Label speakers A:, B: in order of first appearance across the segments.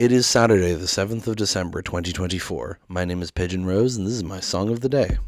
A: It is Saturday, the 7th of December, 2024. My name is Pigeon Rose, and this is my song of the day.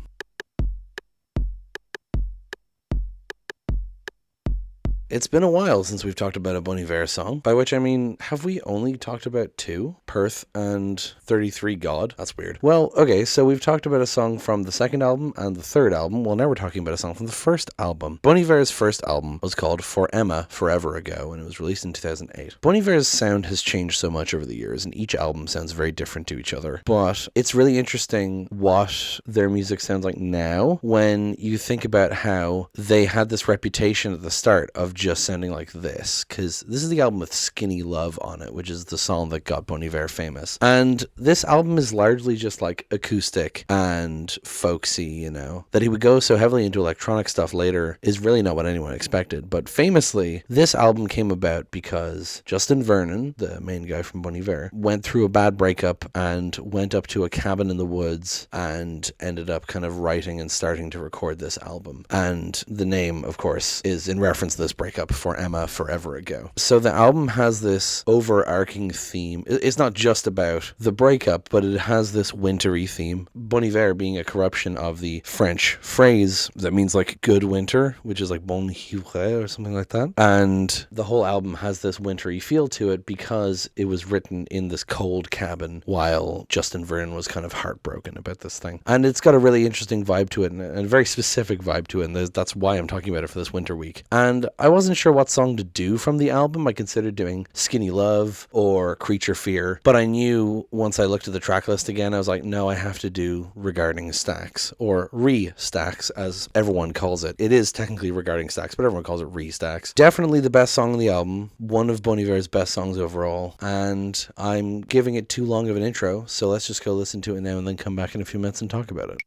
A: It's been a while since we've talked about a Bon Iver song, by which I mean, have we only talked about two? Perth and 33 God? That's weird. Well, okay, so we've talked about a song from the second album and the third album. Well, now we're talking about a song from the first album. Bon Iver's first album was called For Emma Forever Ago, and it was released in 2008. Bon Iver's sound has changed so much over the years, and each album sounds very different to each other. But it's really interesting what their music sounds like now when you think about how they had this reputation at the start of just sounding like this, because this is the album with Skinny Love on it, which is the song that got Bon Iver famous. And this album is largely just like acoustic and folksy, you know. That he would go so heavily into electronic stuff later is really not what anyone expected. But famously, this album came about because Justin Vernon, the main guy from Bon Iver, went through a bad breakup and went up to a cabin in the woods and ended up kind of writing and starting to record this album. And the name, of course, is in reference to this breakup, For Emma Forever Ago. So the album has this overarching theme. It's not just about the breakup, but it has this wintry theme. Bon Iver being a corruption of the French phrase that means like good winter, which is like Bon Iver or something like that. And the whole album has this wintry feel to it because it was written in this cold cabin while Justin Vernon was kind of heartbroken about this thing. And it's got a really interesting vibe to it and a very specific vibe to it. And that's why I'm talking about it for this winter week. And I wasn't sure what song to do from the album. I considered doing Skinny Love or Creature Fear, but I knew once I looked at the track list again, I was like, no, I have to do Regarding Stacks, or Re-Stacks as everyone calls it. It is technically Regarding Stacks, but everyone calls it Re-Stacks. Definitely the best song on the album, one of Bon Iver's best songs overall, and I'm giving it too long of an intro, so let's just go listen to it now and then come back in a few minutes and talk about it.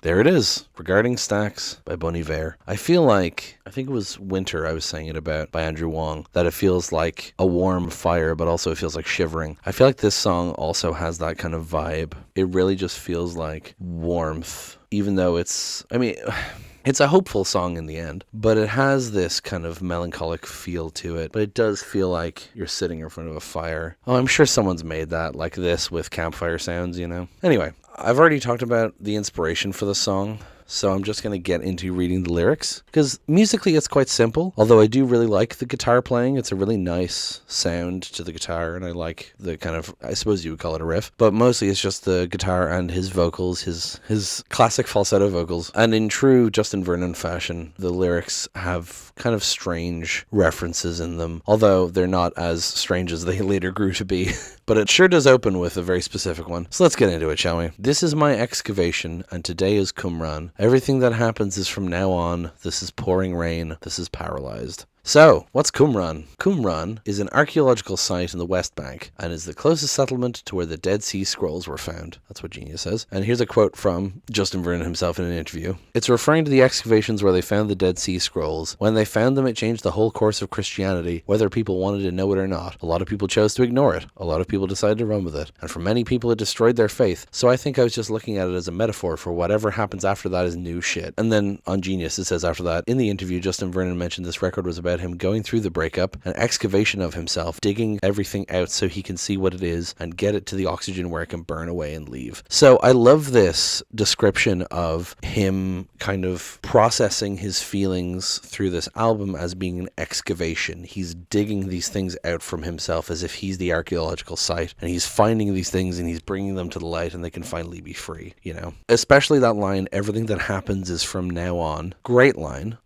A: There it is, Regarding Stacks by Bon Iver. I think it was Winter I was saying it about by Andrew Wong, that it feels like a warm fire, but also it feels like shivering. I feel like this song also has that kind of vibe. It really just feels like warmth, even though it's a hopeful song in the end, but it has this kind of melancholic feel to it. But it does feel like you're sitting in front of a fire. Oh, I'm sure someone's made that like this with campfire sounds, you know? Anyway, I've already talked about the inspiration for the song, so I'm just going to get into reading the lyrics, because musically it's quite simple, although I do really like the guitar playing. It's a really nice sound to the guitar, and I like the kind of, I suppose you would call it a riff, but mostly it's just the guitar and his vocals, his classic falsetto vocals. And in true Justin Vernon fashion, the lyrics have kind of strange references in them, although they're not as strange as they later grew to be. But it sure does open with a very specific one. So let's get into it, shall we? This is my excavation, and today is Qumran. Everything that happens is from now on. This is pouring rain. This is paralyzed. So, what's Qumran? Qumran is an archaeological site in the West Bank and is the closest settlement to where the Dead Sea Scrolls were found. That's what Genius says. And here's a quote from Justin Vernon himself in an interview. It's referring to the excavations where they found the Dead Sea Scrolls. When they found them, it changed the whole course of Christianity, whether people wanted to know it or not. A lot of people chose to ignore it. A lot of people decided to run with it. And for many people, it destroyed their faith. So I think I was just looking at it as a metaphor for whatever happens after that is new shit. And then on Genius, it says after that, in the interview, Justin Vernon mentioned this record was about him going through the breakup, an excavation of himself, digging everything out so he can see what it is and get it to the oxygen where it can burn away and leave. So I love this description of him kind of processing his feelings through this album as being an excavation. He's digging these things out from himself as if he's the archaeological site, and he's finding these things and he's bringing them to the light and they can finally be free, you know? Especially that line, everything that happens is from now on. Great line.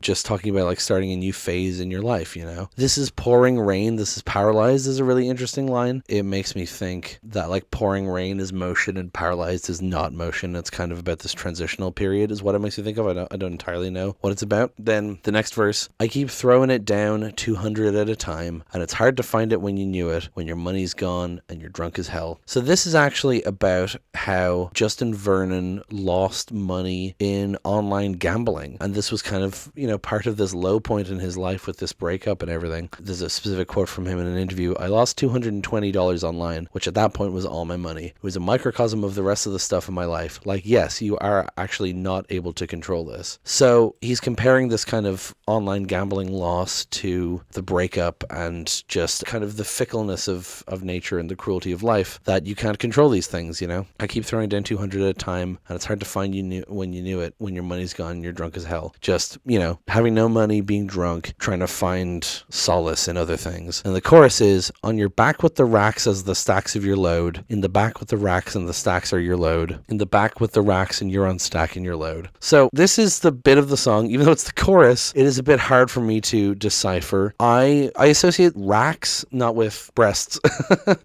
A: Just talking about like starting a new phase in your life, you know? This is pouring rain, this is paralyzed is a really interesting line. It makes me think that like pouring rain is motion and paralyzed is not motion. It's kind of about this transitional period is what it makes me think of. I don't entirely know what it's about. Then the next verse, I keep throwing it down 200 at a time, and it's hard to find it when you knew it, when your money's gone and you're drunk as hell. So this is actually about how Justin Vernon lost money in online gambling, and this was kind of, you know, part of this low point in his life with this breakup and everything. There's a specific quote from him in an interview. I lost $220 online, which at that point was all my money. It was a microcosm of the rest of the stuff in my life. Like, yes, you are actually not able to control this. So he's comparing this kind of online gambling loss to the breakup and just kind of the fickleness of nature and the cruelty of life, that you can't control these things, you know? I keep throwing down 200 at a time, and it's hard to find when you knew it, when your money's gone and you're drunk as hell. Just, you know, having no money, being drunk, trying to find solace in other things. And the chorus is, on your back with the racks as the stacks of your load, in the back with the racks and the stacks are your load, in the back with the racks and you're unstacking your load. So this is the bit of the song, even though it's the chorus, it is a bit hard for me to decipher. I associate racks not with breasts,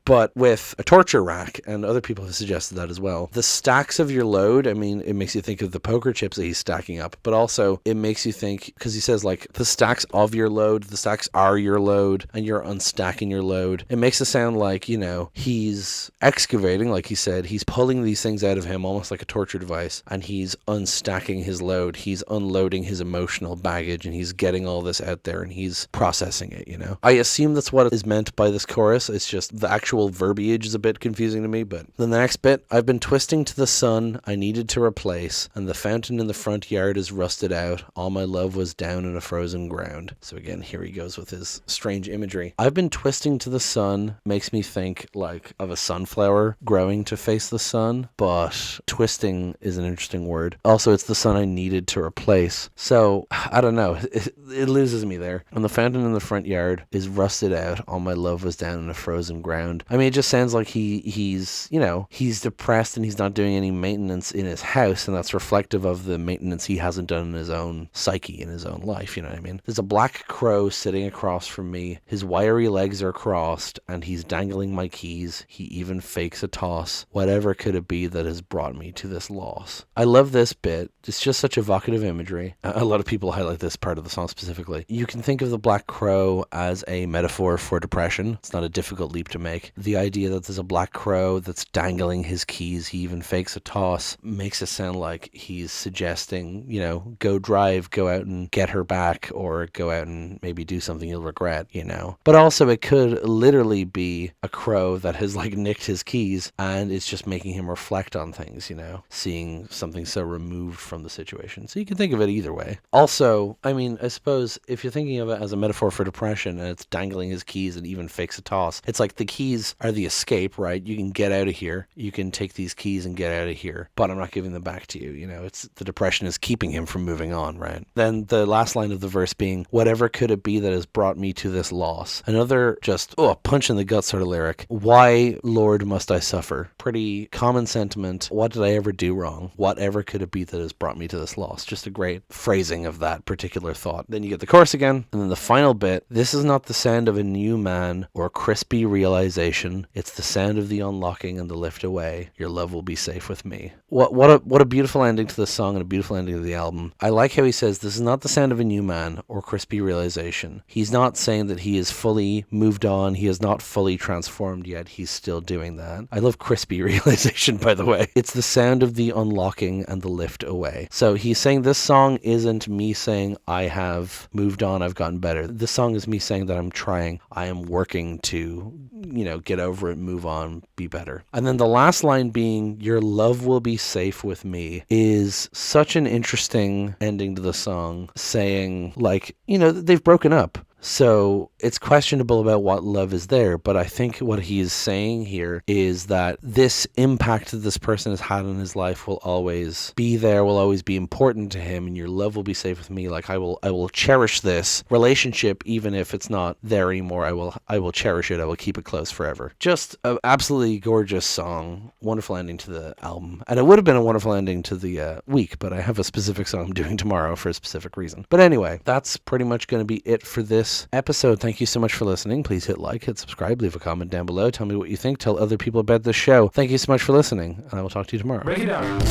A: but with a torture rack, and other people have suggested that as well. The stacks of your load, I mean, it makes you think of the poker chips that he's stacking up, but also it makes you think, because he says like the stacks of your load, the stacks are your load, and you're unstacking your load. It makes it sound like, you know, he's excavating, like he said, he's pulling these things out of him almost like a torture device, and he's unstacking his load, he's unloading his emotional baggage, and he's getting all this out there and he's processing it, you know. I assume that's what is meant by this chorus. It's just the actual verbiage is a bit confusing to me. But then the next bit, I've been twisting to the sun I needed to replace, and the fountain in the front yard is rusted out, all my love was down in a frozen ground. So again, here he goes with his strange imagery. I've been twisting to the sun makes me think like of a sunflower growing to face the sun, but twisting is an interesting word. Also, it's the sun I needed to replace. So I don't know, it loses me there. And the fountain in the front yard is rusted out, all my love was down in a frozen ground. I mean, it just sounds like he's, you know, he's depressed and he's not doing any maintenance in his house, and that's reflective of the maintenance he hasn't done in his own psyche, in his own life, you know what I mean? There's a black crow sitting across from me, his wiry legs are crossed, and he's dangling my keys, he even fakes a toss, whatever could it be that has brought me to this loss. I love this bit, it's just such evocative imagery. A lot of people highlight this part of the song specifically. You can think of the black crow as a metaphor for depression. It's not a difficult leap to make. The idea that there's a black crow that's dangling his keys, he even fakes a toss, makes it sound like he's suggesting, you know, go drive, go out and get her back, or go out and maybe do something you'll regret, you know. But also it could literally be a crow that has like nicked his keys and it's just making him reflect on things, you know, seeing something so removed from the situation. So you can think of it either way. Also, I mean, I suppose if you're thinking of it as a metaphor for depression and it's dangling his keys and even fakes a toss, it's like the keys are the escape, right? You can get out of here. You can take these keys and get out of here, but I'm not giving them back to you. You know, it's the depression is keeping him from moving on, right? Then the last line of the verse being, whatever could it be that has brought me to this loss? Another just, a punch in the gut sort of lyric. Why, Lord, must I suffer? Pretty common sentiment. What did I ever do wrong? Whatever could it be that has brought me to this loss? Just a great phrasing of that particular thought. Then you get the chorus again, and then the final bit. This is not the sound of a new man or crispy realization. It's the sound of the unlocking and the lift away. Your love will be safe with me. What a beautiful ending to the song and a beautiful ending to the album. I like how he says this is not the sound of a new man or crispy realization. He's not saying that he is fully moved on. He is not fully transformed yet. He's still doing that. I love crispy realization, by the way. It's the sound of the unlocking and the lift away. So he's saying this song isn't me saying I have moved on, I've gotten better. This song is me saying that I'm trying, I am working to, you know, get over it, move on, be better. And then the last line being, your love will be safe with me, is such an interesting ending to the song, saying like, you know, they've broken up. So it's questionable about what love is there, but I think what he is saying here is that this impact that this person has had in his life will always be there, will always be important to him, and your love will be safe with me. Like I will cherish this relationship even if it's not there anymore. I will cherish it. I will keep it close forever. Just an absolutely gorgeous song, wonderful ending to the album, and it would have been a wonderful ending to the week, but I have a specific song I'm doing tomorrow for a specific reason. But anyway, that's pretty much going to be it for this episode. Thank you so much for listening. Please hit like, hit subscribe, leave a comment down below. Tell me what you think. Tell other people about this show. Thank you so much for listening, and I will talk to you tomorrow.
B: Break it down.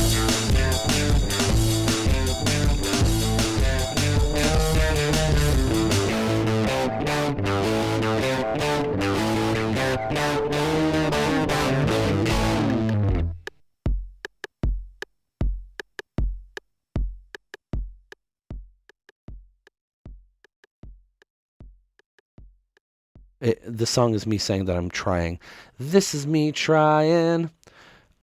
A: The song is me saying that I'm trying. This is me trying.